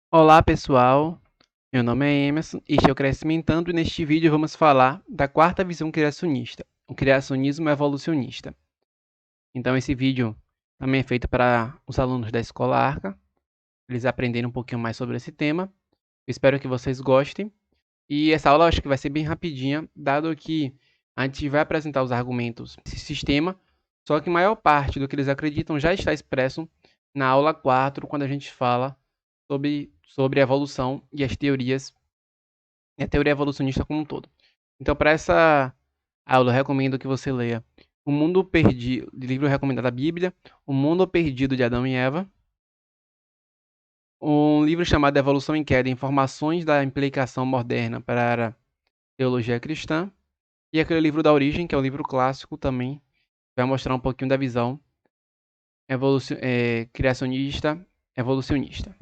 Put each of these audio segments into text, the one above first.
Olá pessoal, meu nome é Emerson, este é o Crescimentando e neste vídeo vamos falar da quarta visão criacionista, o criacionismo evolucionista. Então esse vídeo também é feito para os alunos da Escola Arca, eles aprenderem um pouquinho mais sobre esse tema. Eu espero que vocês gostem. E essa aula eu acho que vai ser bem rapidinha, dado que a gente vai apresentar os argumentos desse sistema, só que a maior parte do que eles acreditam já está expresso na aula 4, quando a gente fala sobre a evolução e as teorias, e a teoria evolucionista como um todo. Então, para essa aula, eu recomendo que você leia O Mundo Perdido, livro recomendado da Bíblia, O Mundo Perdido de Adão e Eva, um livro chamado Evolução em Queda, Informações da Implicação Moderna para a Teologia Cristã, e aquele livro da Origem, que é um livro clássico também, vai mostrar um pouquinho da visão criacionista, evolucionista.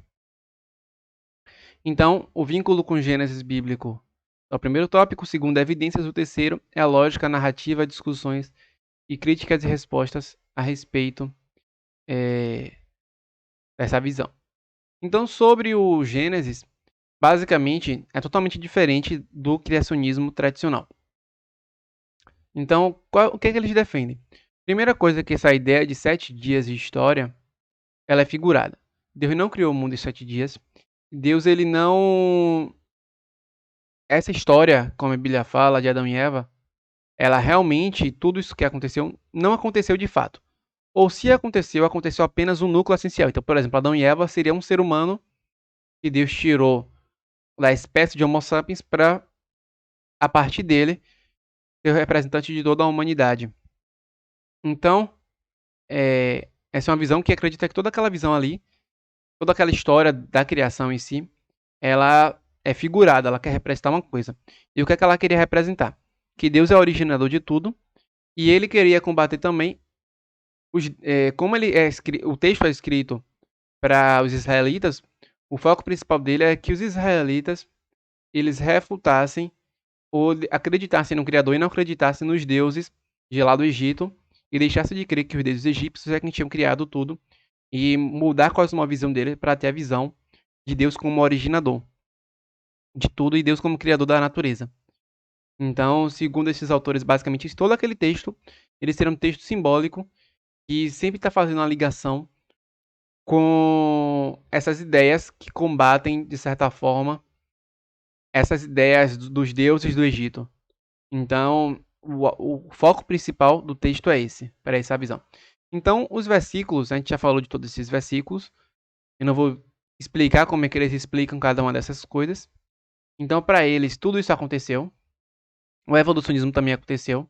Então, o vínculo com Gênesis bíblico é o primeiro tópico, o segundo é evidências, o terceiro é a lógica, narrativa, discussões e críticas e respostas a respeito dessa visão. Então, sobre o Gênesis, basicamente é totalmente diferente do criacionismo tradicional. Então, o que é que eles defendem? Primeira coisa é que essa ideia de 7 dias de história, ela é figurada. Deus não criou o mundo em 7 dias. Deus, ele não... Essa história, como a Bíblia fala, de Adão e Eva, ela realmente, tudo isso que aconteceu, não aconteceu de fato. Ou se aconteceu, aconteceu apenas um núcleo essencial. Então, por exemplo, Adão e Eva seria um ser humano que Deus tirou da espécie de Homo sapiens para, a partir dele, ser o representante de toda a humanidade. Então, essa é uma visão que acredita que toda aquela visão ali, toda aquela história da criação em si, ela é figurada, ela quer representar uma coisa. E o que é que ela queria representar? Que Deus é o originador de tudo e ele queria combater também como o texto é escrito para os israelitas, o foco principal dele é que os israelitas eles refutassem ou acreditassem no Criador e não acreditassem nos deuses de lá do Egito e deixassem de crer que os deuses egípcios é quem tinham criado tudo e mudar a cosmovisão dele para ter a visão de Deus como originador de tudo e Deus como criador da natureza. Então, segundo esses autores, basicamente todo aquele texto ele será um texto simbólico que sempre está fazendo uma ligação com essas ideias que combatem, de certa forma, essas ideias dos deuses do Egito. Então, o foco principal do texto é esse, para essa visão. Então, os versículos, a gente já falou de todos esses versículos, eu não vou explicar como é que eles explicam cada uma dessas coisas. Então, para eles, tudo isso aconteceu. O evolucionismo também aconteceu.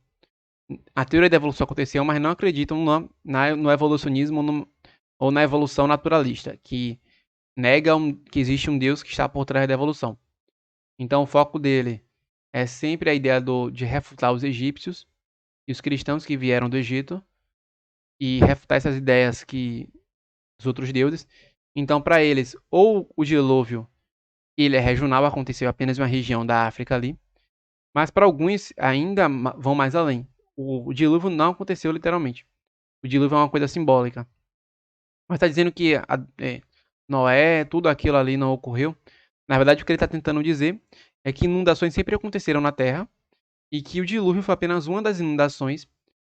A teoria da evolução aconteceu, mas não acreditam no evolucionismo ou na evolução naturalista, que negam que existe um Deus que está por trás da evolução. Então o foco dele é sempre a ideia de refutar os egípcios e os cristãos que vieram do Egito e refutar essas ideias que os outros deuses. Então para eles, ou o dilúvio ele é regional, aconteceu apenas em uma região da África ali, mas para alguns ainda vão mais além. O dilúvio não aconteceu literalmente. O dilúvio é uma coisa simbólica. Mas está dizendo que Noé, tudo aquilo ali não ocorreu. Na verdade, o que ele está tentando dizer é que inundações sempre aconteceram na Terra e que o dilúvio foi apenas uma das inundações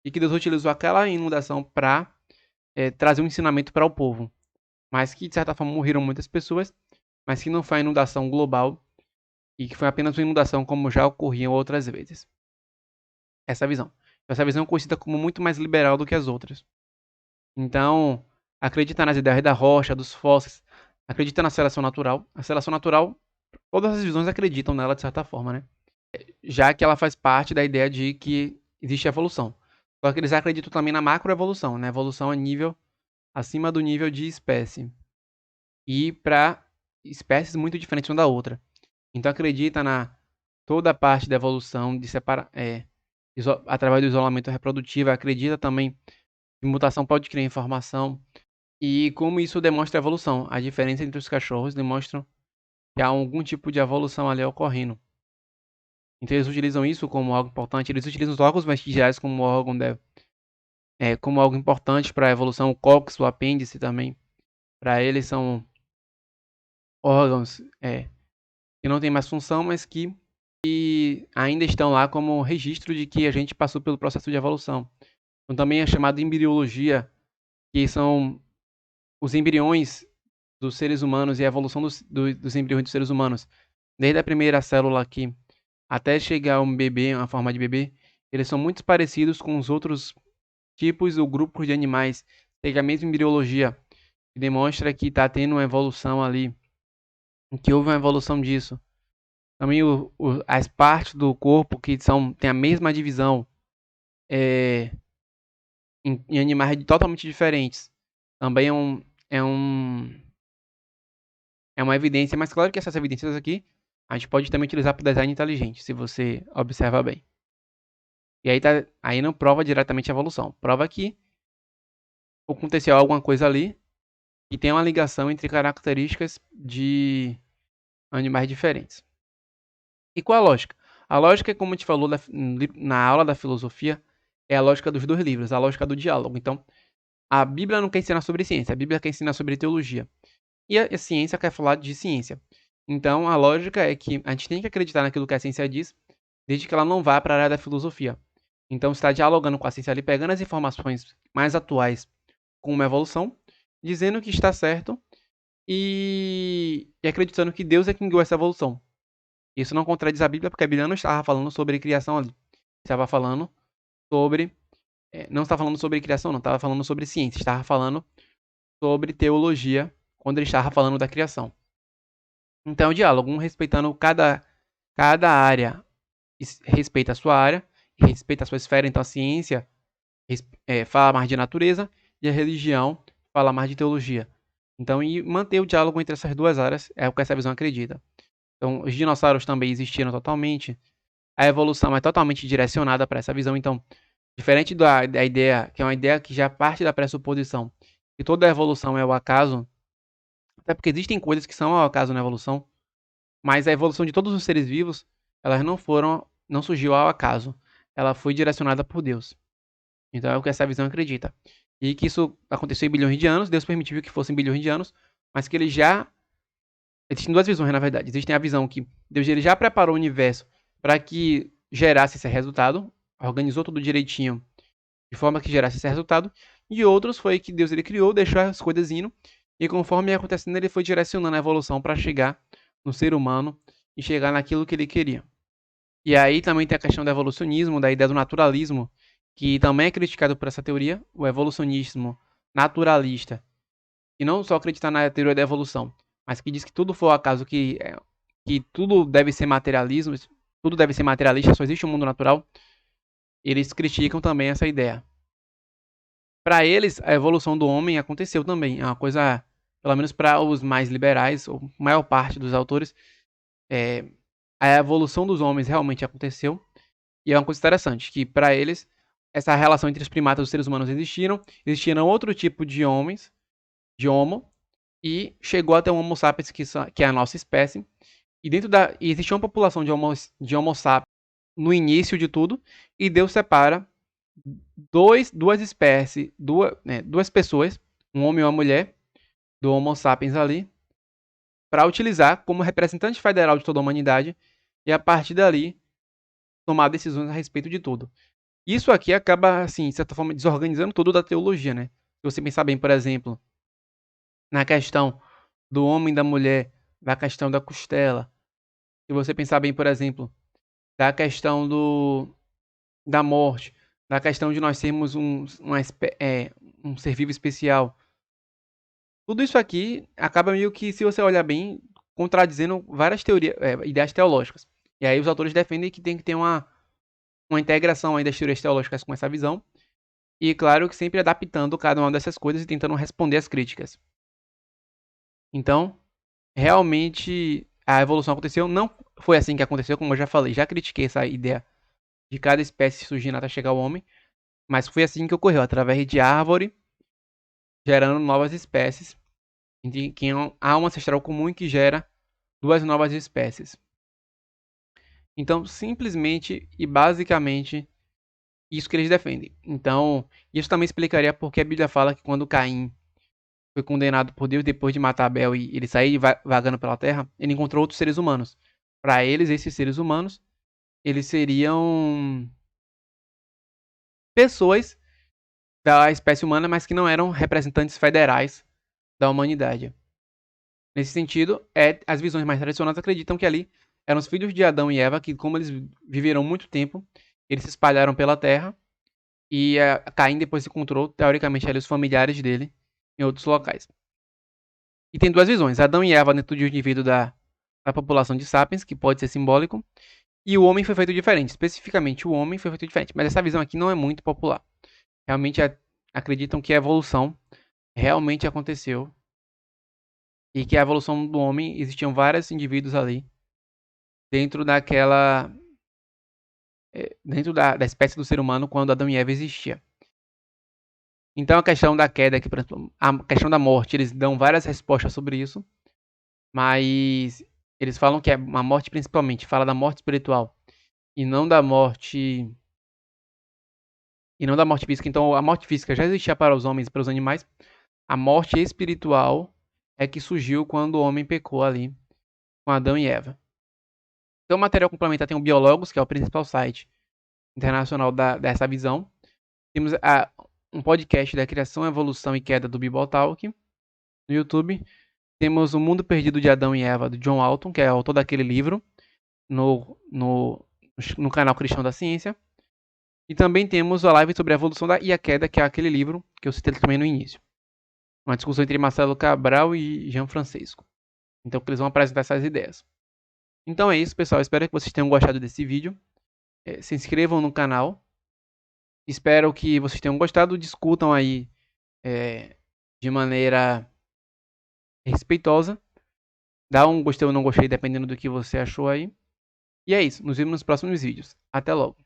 e que Deus utilizou aquela inundação para trazer um ensinamento para o povo. Mas que, de certa forma, morreram muitas pessoas, mas que não foi uma inundação global e que foi apenas uma inundação como já ocorriam outras vezes. Essa visão. Essa visão é conhecida como muito mais liberal do que as outras. Então, acredita nas ideias da rocha, dos fósseis, acredita na seleção natural. A seleção natural, todas as visões acreditam nela de certa forma, né? Já que ela faz parte da ideia de que existe evolução. Só que eles acreditam também na macroevolução, né? Evolução a nível acima do nível de espécie. E para espécies muito diferentes uma da outra. Então acredita na toda a parte da evolução de separar, através do isolamento reprodutivo, acredita também que mutação pode criar informação e como isso demonstra a evolução. A diferença entre os cachorros demonstra que há algum tipo de evolução ali ocorrendo. Então eles utilizam isso como algo importante. Eles utilizam os órgãos vestigiais como algo importante para a evolução. O cóccix, o apêndice também. Para eles são órgãos que não têm mais função, mas que ainda estão lá como registro de que a gente passou pelo processo de evolução. Então, também é chamado de embriologia, que são os embriões dos seres humanos e a evolução dos embriões dos seres humanos. Desde a primeira célula aqui até chegar um bebê, uma forma de bebê, eles são muito parecidos com os outros tipos ou grupos de animais. Tem a mesma embriologia, que demonstra que está tendo uma evolução ali, que houve uma evolução disso. Também as partes do corpo que têm a mesma divisão em animais totalmente diferentes. Também é um, é uma evidência, mas claro que essas evidências aqui a gente pode também utilizar para o design inteligente, se você observa bem. E aí não prova diretamente a evolução, prova que aconteceu alguma coisa ali e tem uma ligação entre características de animais diferentes. E qual a lógica? A lógica, como a gente falou na aula da filosofia, é a lógica dos dois livros, a lógica do diálogo. Então, a Bíblia não quer ensinar sobre ciência, a Bíblia quer ensinar sobre teologia. E a ciência quer falar de ciência. Então, a lógica é que a gente tem que acreditar naquilo que a ciência diz, desde que ela não vá para a área da filosofia. Então, você está dialogando com a ciência ali, pegando as informações mais atuais com uma evolução, dizendo que está certo e acreditando que Deus é quem guiou essa evolução. Isso não contradiz a Bíblia, porque a Bíblia não estava falando sobre criação ali. Estava falando sobre. Não estava falando sobre criação, não. Estava falando sobre ciência. Estava falando sobre teologia quando ele estava falando da criação. Então, o diálogo, um respeitando cada área, respeita a sua área, respeita a sua esfera. Então, a ciência fala mais de natureza e a religião fala mais de teologia. Então, e manter o diálogo entre essas duas áreas é o que essa visão acredita. Então, os dinossauros também existiram totalmente. A evolução é totalmente direcionada para essa visão. Então, diferente da ideia, que é uma ideia que já parte da pressuposição que toda a evolução é o acaso, até porque existem coisas que são ao acaso na evolução, mas a evolução de todos os seres vivos, elas não surgiu ao acaso. Ela foi direcionada por Deus. Então é o que essa visão acredita. E que isso aconteceu em bilhões de anos, Deus permitiu que fossem bilhões de anos, mas que ele já. Existem duas visões, na verdade. Existe a visão que Deus ele já preparou o universo para que gerasse esse resultado, organizou tudo direitinho, de forma que gerasse esse resultado. E outros foi que Deus ele criou, deixou as coisas indo, e conforme ia acontecendo, ele foi direcionando a evolução para chegar no ser humano e chegar naquilo que ele queria. E aí também tem a questão do evolucionismo, da ideia do naturalismo, que também é criticado por essa teoria, o evolucionismo naturalista, que não só acredita na teoria da evolução, mas que diz que tudo for acaso, que tudo deve ser materialismo, tudo deve ser materialista, só existe um mundo natural. Eles criticam também essa ideia. Para eles, a evolução do homem aconteceu também. É uma coisa, pelo menos para os mais liberais, ou maior parte dos autores, a evolução dos homens realmente aconteceu. E é uma coisa interessante, que para eles, essa relação entre os primatas e os seres humanos existiram outro tipo de homens, de homo, e chegou até o Homo sapiens, que é a nossa espécie. E existe uma população de homo sapiens no início de tudo, e Deus separa duas espécies, duas pessoas, um homem e uma mulher, do Homo sapiens ali, para utilizar como representante federal de toda a humanidade, e a partir dali tomar decisões a respeito de tudo. Isso aqui acaba, assim, de certa forma, desorganizando tudo da teologia, né? Se você pensar bem, por exemplo, na questão do homem e da mulher, na questão da costela. Se você pensar bem, por exemplo, da questão da morte, da questão de nós sermos um ser vivo especial. Tudo isso aqui acaba meio que, se você olhar bem, contradizendo várias teorias, ideias teológicas. E aí os autores defendem que tem que ter uma integração aí das teorias teológicas com essa visão. E claro que sempre adaptando cada uma dessas coisas e tentando responder às críticas. Então, realmente a evolução aconteceu. Não foi assim que aconteceu, como eu já falei. Já critiquei essa ideia de cada espécie surgindo até chegar ao homem. Mas foi assim que ocorreu, através de árvore, gerando novas espécies. Em que há um ancestral comum que gera duas novas espécies. Então, simplesmente e basicamente, isso que eles defendem. Então, isso também explicaria porque a Bíblia fala que quando Caim foi condenado por Deus depois de matar Abel e ele sair vagando pela terra, ele encontrou outros seres humanos. Para eles, esses seres humanos, eles seriam pessoas da espécie humana, mas que não eram representantes federais da humanidade. Nesse sentido, as visões mais tradicionais acreditam que ali eram os filhos de Adão e Eva, que como eles viveram muito tempo, eles se espalharam pela terra e Caim depois encontrou, teoricamente, ali os familiares dele em outros locais. E tem duas visões, Adão e Eva dentro de um indivíduo da população de Sapiens, que pode ser simbólico, e o homem foi feito diferente, especificamente o homem foi feito diferente, mas essa visão aqui não é muito popular. Realmente acreditam que a evolução realmente aconteceu e que a evolução do homem existiam vários indivíduos ali dentro daquela dentro da espécie do ser humano quando Adão e Eva existia. Então a questão da queda, que, por exemplo, a questão da morte, eles dão várias respostas sobre isso, mas eles falam que a morte principalmente fala da morte espiritual e não da morte física. Então a morte física já existia para os homens e para os animais. A morte espiritual é que surgiu quando o homem pecou ali com Adão e Eva. Então o material complementar tem o Biólogos, que é o principal site internacional dessa visão. Temos um podcast da criação, evolução e queda do Bibotalk no YouTube. Temos O Mundo Perdido de Adão e Eva, do John Alton, que é autor daquele livro, no canal Cristão da Ciência. E também temos a live sobre a evolução e a queda, que é aquele livro que eu citei também no início. Uma discussão entre Marcelo Cabral e Jean Francisco. Então eles vão apresentar essas ideias. Então é isso, pessoal. Espero que vocês tenham gostado desse vídeo. Se inscrevam no canal. Espero que vocês tenham gostado. Discutam aí de maneira respeitosa. Dá um gostei ou não gostei, dependendo do que você achou aí. E é isso. Nos vemos nos próximos vídeos. Até logo.